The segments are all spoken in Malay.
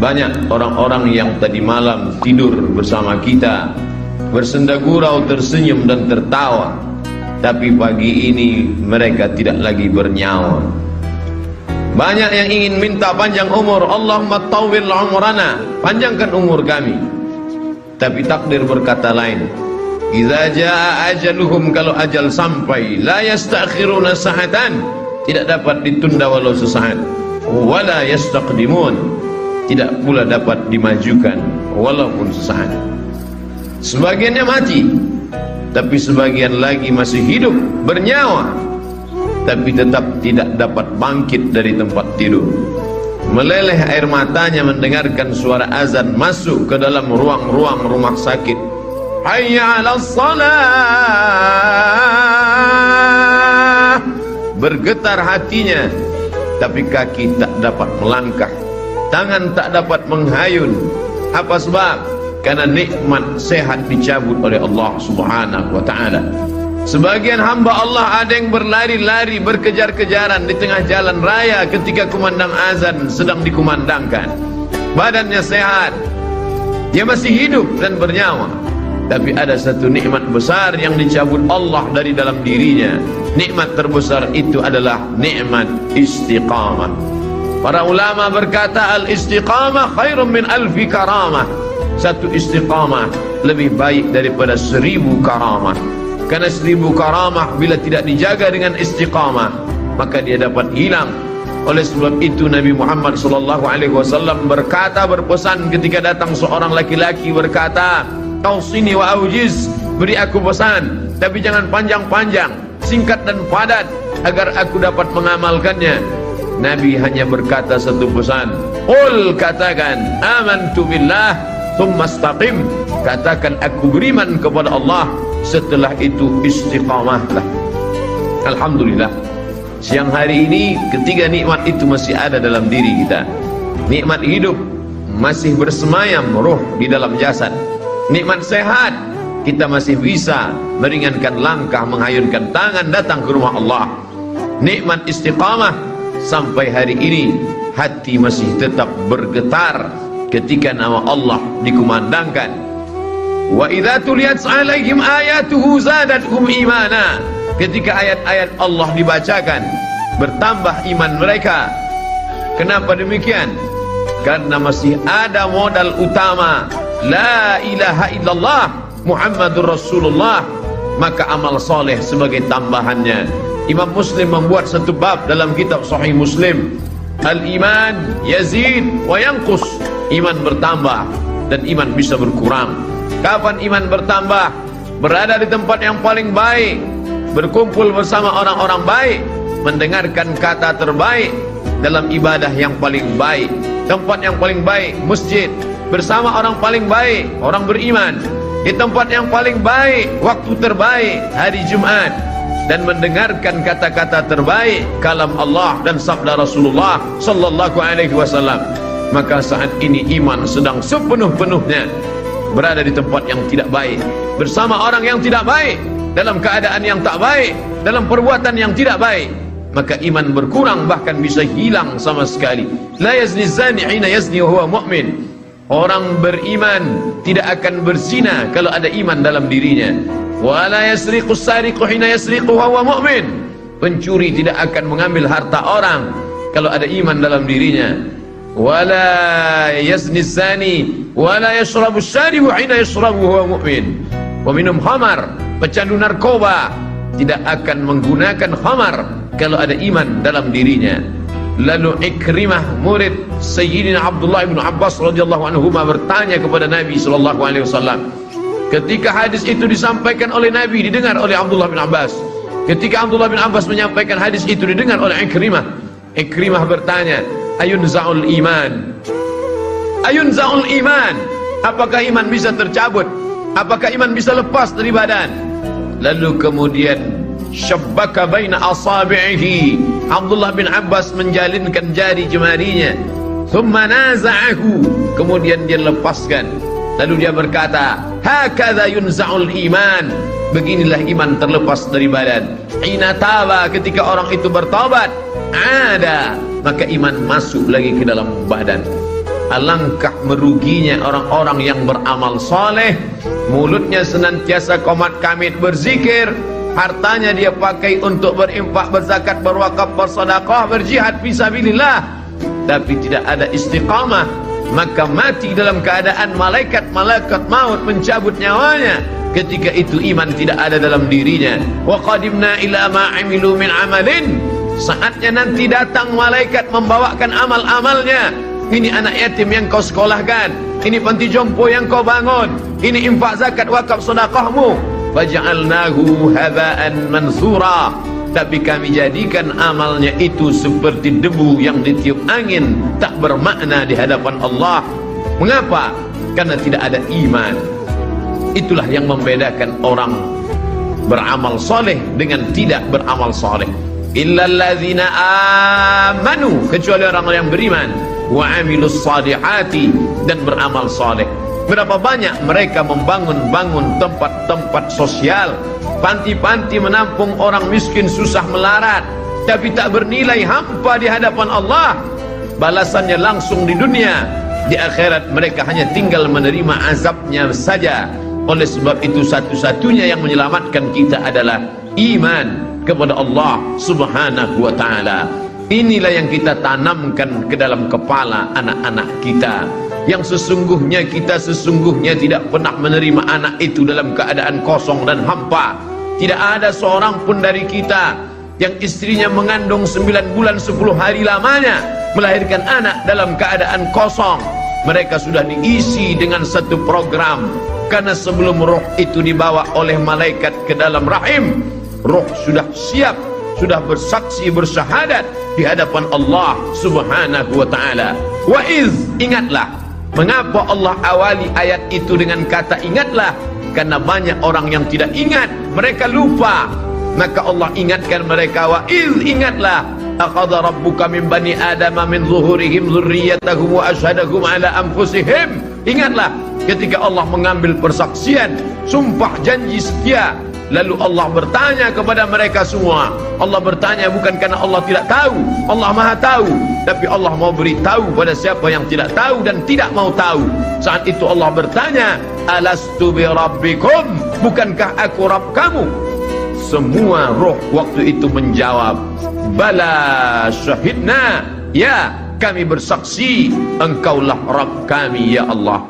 Banyak orang-orang yang tadi malam tidur bersama kita, bersenda gurau, tersenyum dan tertawa, tapi pagi ini mereka tidak lagi bernyawa. Banyak yang ingin minta panjang umur, Allahumma tawwil umrana, panjangkan umur kami. Tapi takdir berkata lain. Idza jaa ajaluhum, kalau ajal sampai, la yastakhiruna sa'atan, tidak dapat ditunda walau sesaat. Wala yastaqdimun, tidak pula dapat dimajukan walaupun sesaat. Sebagiannya mati, tapi sebagian lagi masih hidup, bernyawa, tapi tetap tidak dapat bangkit dari tempat tidur. Meleleh air matanya mendengarkan suara azan masuk ke dalam ruang-ruang rumah sakit. Hayya 'alas shalah. Bergetar hatinya, tapi kaki tak dapat melangkah, tangan tak dapat menghayun. Apa sebab? Karena nikmat sehat dicabut oleh Allah Subhanahu wa ta'ala. Sebagian hamba Allah ada yang berlari-lari, berkejar-kejaran di tengah jalan raya ketika kumandang azan sedang dikumandangkan. Badannya sehat, dia masih hidup dan bernyawa, tapi ada satu nikmat besar yang dicabut Allah dari dalam dirinya. Nikmat terbesar itu adalah nikmat istiqamah. Para ulama berkata, al-istiqamah khairun min alfi karamah. Satu istiqamah lebih baik daripada 1000 karamah. Karena 1000 karamah bila tidak dijaga dengan istiqamah, maka dia dapat hilang. Oleh sebab itu Nabi Muhammad SAW berkata, berpesan ketika datang seorang laki-laki berkata, "Ausini wa aujiz," beri aku pesan, tapi jangan panjang-panjang, singkat dan padat, agar aku dapat mengamalkannya. Nabi hanya berkata satu pesan, "Qul," katakan, "amantu billah, tsumma istaqim," katakan aku beriman kepada Allah, setelah itu istiqamahlah. Alhamdulillah, siang hari ini ketiga nikmat itu masih ada dalam diri kita. Nikmat hidup, masih bersemayam roh di dalam jasad. Nikmat sehat, kita masih bisa meringankan langkah, menghayunkan tangan datang ke rumah Allah. Nikmat istiqamah, sampai hari ini hati masih tetap bergetar ketika nama Allah dikumandangkan. Wa idza tuliyat 'alaihim ayatuhu zadatuhum imana. Ketika ayat-ayat Allah dibacakan, bertambah iman mereka. Kenapa demikian? Karena masih ada modal utama, la ilaha illallah Muhammadur Rasulullah, maka amal soleh sebagai tambahannya. Imam Muslim membuat satu bab dalam kitab Sahih Muslim, al-iman yazid wa yanqus. Iman bertambah dan iman bisa berkurang. Kapan iman bertambah? Berada di tempat yang paling baik, berkumpul bersama orang-orang baik, mendengarkan kata terbaik, dalam ibadah yang paling baik, tempat yang paling baik, masjid, bersama orang paling baik, orang beriman, di tempat yang paling baik, waktu terbaik, hari Jumat, dan mendengarkan kata-kata terbaik, kalam Allah dan sabda Rasulullah sallallahu alaihi wasallam. Maka saat ini iman sedang sepenuh-penuhnya berada di tempat yang tidak baik, bersama orang yang tidak baik, dalam keadaan yang tak baik, dalam perbuatan yang tidak baik, maka iman berkurang, bahkan bisa hilang sama sekali. La yazni zani hina yazni wa huwa mu'min. Orang beriman tidak akan berzina kalau ada iman dalam dirinya. Wa la yasriqu sariqu hina yasriqu wa huwa mu'min. Pencuri tidak akan mengambil harta orang kalau ada iman dalam dirinya. Wala yazni zani wala yashrabu syaribu hina yashrabu huwa mu'min. Peminum khamar, pecandu narkoba tidak akan menggunakan khamar kalau ada iman dalam dirinya. Lalu Ikrimah, murid Sayyidina Abdullah bin Abbas radhiyallahu anhu, bertanya kepada Nabi sallallahu alaihi wasallam. Ketika hadis itu disampaikan oleh Nabi, didengar oleh Abdullah bin Abbas. Ketika Abdullah bin Abbas menyampaikan hadis itu, didengar oleh Ikrimah. Ikrimah bertanya, ayunza'ul iman, ayunza'ul iman, apakah iman bisa tercabut? Apakah iman bisa lepas dari badan? Lalu kemudian syabbaka baina asabi'ihi, Abdullah bin Abbas menjalinkan jari jemarinya, thumma naza'ahu, kemudian dia lepaskan. Lalu dia berkata, hakadha yunza'ul iman, beginilah iman terlepas dari badan. Hina taba, ketika orang itu bertobat, ada, maka iman masuk lagi ke dalam badan. Alangkah meruginya orang-orang yang beramal soleh, mulutnya senantiasa qomat kamit berzikir, hartanya dia pakai untuk berinfak, berzakat, berwakaf, bersedekah, berjihad fisabilillah, tapi tidak ada istiqamah, maka mati dalam keadaan malaikat maut mencabut nyawanya. Ketika itu iman tidak ada dalam dirinya. Wa qadimna ila ma amilu min amalin, saatnya nanti datang malaikat membawakan amal-amalnya. Ini anak yatim yang kau sekolahkan, ini panti jompo yang kau bangun, ini infak, zakat, wakaf, sedekahmu. Faja'alnahu haba'an mansura, tapi kami jadikan amalnya itu seperti debu yang ditiup angin, tak bermakna di hadapan Allah. Mengapa? Karena tidak ada iman. Itulah yang membedakan orang beramal soleh dengan tidak beramal soleh. Illalladzina amanu, kecuali orang yang beriman, wa amilus salihati, dan beramal soleh. Berapa banyak mereka membangun tempat-tempat sosial, panti-panti menampung orang miskin susah melarat, tapi tak bernilai hampa di hadapan Allah. Balasannya langsung di dunia, di akhirat mereka hanya tinggal menerima azabnya saja. Oleh sebab itu satu-satunya yang menyelamatkan kita adalah iman kepada Allah subhanahu wa ta'ala. Inilah yang kita tanamkan ke dalam kepala anak-anak kita, yang sesungguhnya kita tidak pernah menerima anak itu dalam keadaan kosong dan hampa. Tidak ada seorang pun dari kita yang istrinya mengandung 9 bulan 10 hari lamanya melahirkan anak dalam keadaan kosong. Mereka sudah diisi dengan satu program, karena sebelum roh itu dibawa oleh malaikat ke dalam rahim, roh sudah siap, sudah bersaksi bersyahadat di hadapan Allah subhanahu wa ta'ala. Wa iz, ingatlah. Mengapa Allah awali ayat itu dengan kata ingatlah? Karena banyak orang yang tidak ingat, mereka lupa. Maka Allah ingatkan mereka, wa iz, ingatlah, aqadha rabbuka min bani adama min zuhurihim dzurriyyatahum wa asyhadahum ala anfusihim. Ingatlah ketika Allah mengambil persaksian, sumpah janji setia, lalu Allah bertanya kepada mereka semua. Allah bertanya bukan karena Allah tidak tahu, Allah maha tahu, tapi Allah mau beritahu pada siapa yang tidak tahu dan tidak mau tahu. Saat itu Allah bertanya, alastu bi rabbikum, bukankah aku Rabb kamu? Semua roh waktu itu menjawab, bala syahidna, ya kami bersaksi engkaulah Rabb kami ya Allah.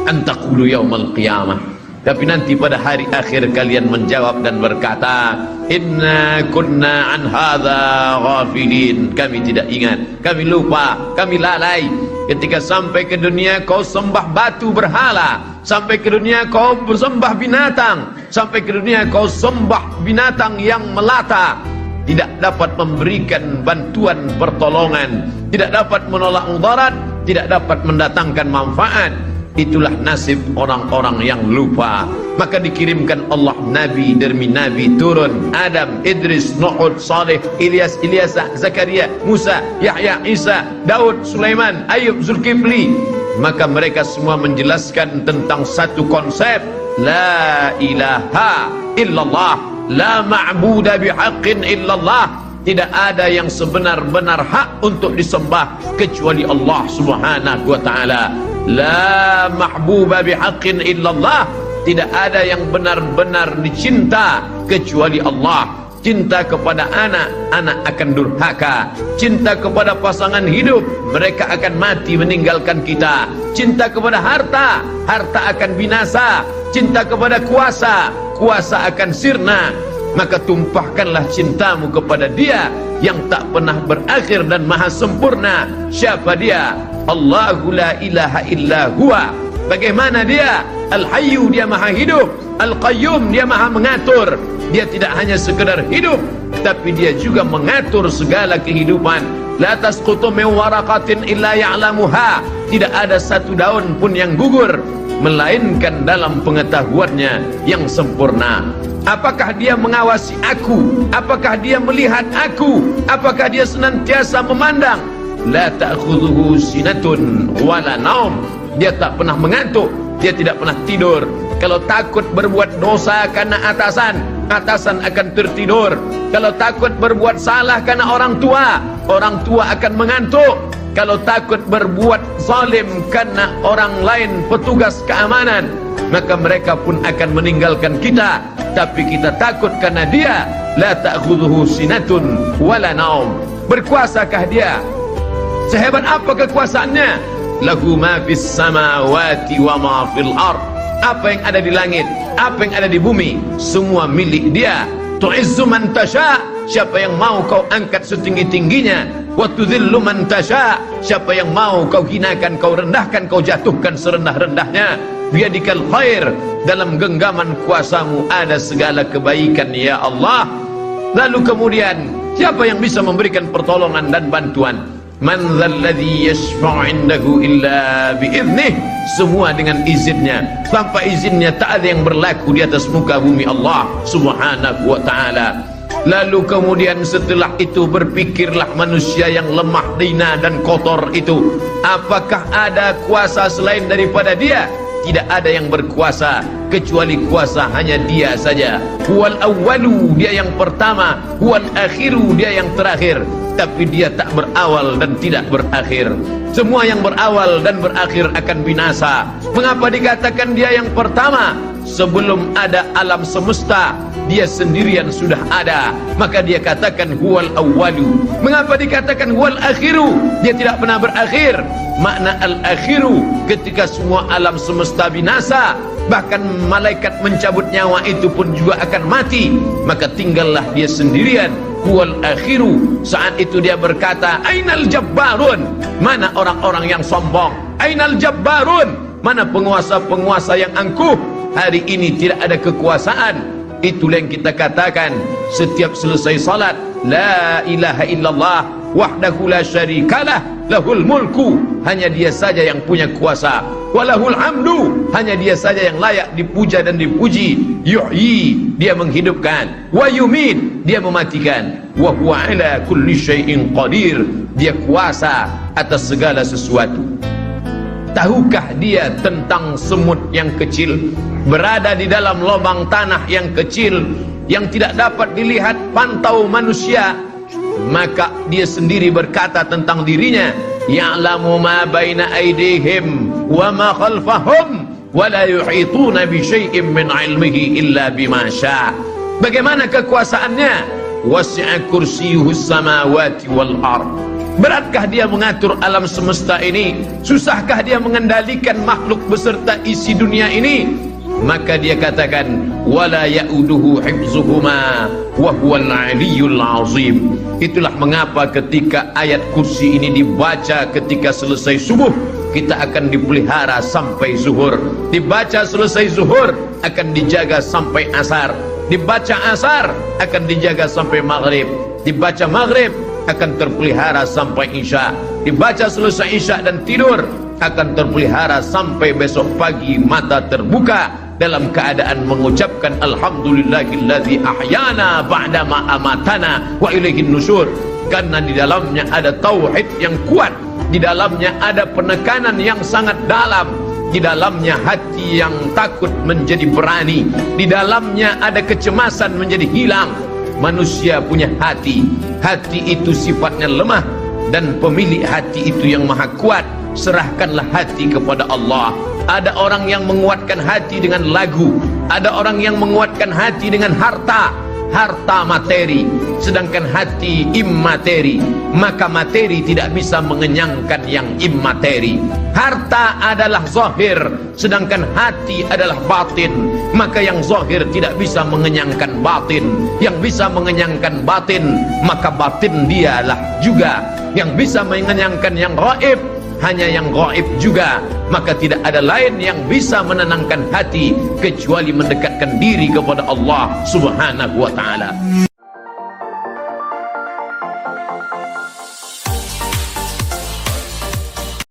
Antaqulu yaumal qiyamah, tapi nanti pada hari akhir kalian menjawab dan berkata, inna kunna an hadza ghafilin, kami tidak ingat, kami lupa, kami lalai. Ketika sampai ke dunia kau sembah batu berhala, sampai ke dunia kau bersembah binatang, sampai ke dunia kau sembah binatang yang melata, tidak dapat memberikan bantuan pertolongan, tidak dapat menolak mudarat, tidak dapat mendatangkan manfaat. Itulah nasib orang-orang yang lupa. Maka dikirimkan Allah Nabi demi Nabi turun, Adam, Idris, Nuh, Saleh, Ilyas, Ilyasa, Zakaria, Musa, Yahya, Isa, Daud, Sulaiman, Ayub, Zulkifli. Maka mereka semua menjelaskan tentang satu konsep, la ilaha illallah, la ma'buda bihaqqin illallah. Tidak ada yang sebenar-benar hak untuk disembah kecuali Allah subhanahu wa ta'ala. La mahbuba bihaqqin illallah, tidak ada yang benar-benar dicinta kecuali Allah. Cinta kepada anak, anak akan durhaka. Cinta kepada pasangan hidup, mereka akan mati meninggalkan kita. Cinta kepada harta, harta akan binasa. Cinta kepada kuasa, kuasa akan sirna. Maka tumpahkanlah cintamu kepada Dia yang tak pernah berakhir dan maha sempurna. Siapa Dia? Allahu la ilaha illa huwa. Bagaimana Dia? Al-Hayyu, Dia maha hidup. Al-Qayyum, Dia maha mengatur. Dia tidak hanya sekedar hidup, tapi Dia juga mengatur segala kehidupan. La tasqutu min waraqatin illa ya'lamuha. Tidak ada satu daun pun yang gugur melainkan dalam pengetahuannya yang sempurna. Apakah Dia mengawasi aku? Apakah Dia melihat aku? Apakah Dia senantiasa memandang? La ta'khudhuhu sinatun wala naum. Dia tak pernah mengantuk, Dia tidak pernah tidur. Kalau takut berbuat dosa karena atasan, atasan akan tertidur. Kalau takut berbuat salah karena orang tua akan mengantuk. kalau takut berbuat zalim karena orang lain petugas keamanan, maka mereka pun akan meninggalkan kita. Tapi kita takut karena dia la ta'khudhuhu sinatun wala naum. Berkuasakah dia? Sehebat apa kekuasaannya? Lahu ma fis samawati wa ma fil ard. Apa yang ada di langit, apa yang ada di bumi, semua milik dia. Tu'izzu man tasha, siapa yang mau kau angkat setinggi-tingginya. Wa tudhillu man tasha, siapa yang mau kau hinakan, kau rendahkan, kau jatuhkan serendah-rendahnya. Biyadikal khair, dalam genggaman kuasamu ada segala kebaikan ya Allah. Lalu kemudian siapa yang bisa memberikan pertolongan dan bantuan? Man dzalladzi yashfa'u 'indahu illa bi'idnih. Semua dengan izinnya. Tanpa izinnya tak ada yang berlaku di atas muka bumi Allah Subhanahu wa ta'ala. Lalu kemudian setelah itu berpikirlah manusia yang lemah, hina dan kotor itu, apakah ada kuasa selain daripada dia? Tidak ada yang berkuasa kecuali kuasa hanya dia saja. Huwal awwalu, dia yang pertama. Huwal akhiru, dia yang terakhir. Tapi dia tak berawal dan tidak berakhir. Semua yang berawal dan berakhir akan binasa. Mengapa dikatakan dia yang pertama? Sebelum ada alam semesta, dia sendirian sudah ada. Maka dia katakan huwal awwalu. Mengapa dikatakan huwal akhiru? Dia tidak pernah berakhir. Makna al-akhiru, ketika semua alam semesta binasa, bahkan malaikat mencabut nyawa itu pun juga akan mati, maka tinggallah dia sendirian. Huwal akhiru. Saat itu dia berkata, ainal jabbarun, mana orang-orang yang sombong? Ainal jabbarun, mana penguasa-penguasa yang angkuh? Hari ini tidak ada kekuasaan. Itulah yang kita katakan setiap selesai salat, la ilaha illallah wahdahu la syarikalah, lahul mulku, hanya dia saja yang punya kuasa, walahul hamdu, hanya dia saja yang layak dipuja dan dipuji. Yuhyi, dia menghidupkan, wa yumit, dia mematikan, wa huwa ala kulli syai'in qadir, dia kuasa atas segala sesuatu. Tahukah dia tentang semut yang kecil berada di dalam lubang tanah yang kecil yang tidak dapat dilihat pantau manusia? Maka dia sendiri berkata tentang dirinya, ya'lamu ma baina aydihim wa ma khalfahum wa la yuhituna bi syai'in min 'ilmihi illa bima syaa. Bagaimana kekuasaannya? Wasi'a kursiyyuhus samawati wal ard. Beratkah dia mengatur alam semesta ini? Susahkah dia mengendalikan makhluk beserta isi dunia ini? Maka dia katakan, wala ya'uduhu hifzuhuma wa huwal 'aliyyul 'azim. Itulah mengapa ketika ayat kursi ini dibaca ketika selesai subuh, kita akan dipelihara sampai zuhur. Dibaca selesai zuhur akan dijaga sampai asar. Dibaca asar akan dijaga sampai maghrib. Dibaca maghrib akan terpelihara sampai isya. Dibaca selesai isya dan tidur akan terpelihara sampai besok pagi mata terbuka dalam keadaan mengucapkan alhamdulillahilladzi ahyana ba'dama amatana wa ilaihin nusyur. Karena di dalamnya ada tauhid yang kuat, di dalamnya ada penekanan yang sangat dalam, di dalamnya hati yang takut menjadi berani, di dalamnya ada kecemasan menjadi hilang. Manusia punya hati, hati itu sifatnya lemah, dan pemilik hati itu yang maha kuat. Serahkanlah hati kepada Allah. Ada orang yang menguatkan hati dengan lagu, ada orang yang menguatkan hati dengan harta, harta materi, sedangkan hati immateri. Maka materi tidak bisa mengenyangkan yang immateri. Harta adalah zahir, sedangkan hati adalah batin. Maka yang zahir tidak bisa mengenyangkan batin. Yang bisa mengenyangkan batin, maka batin dialah juga yang bisa mengenyangkan yang gaib. Hanya yang gaib juga. Maka tidak ada lain yang bisa menenangkan hati kecuali mendekatkan diri kepada Allah Subhanahu wa ta'ala.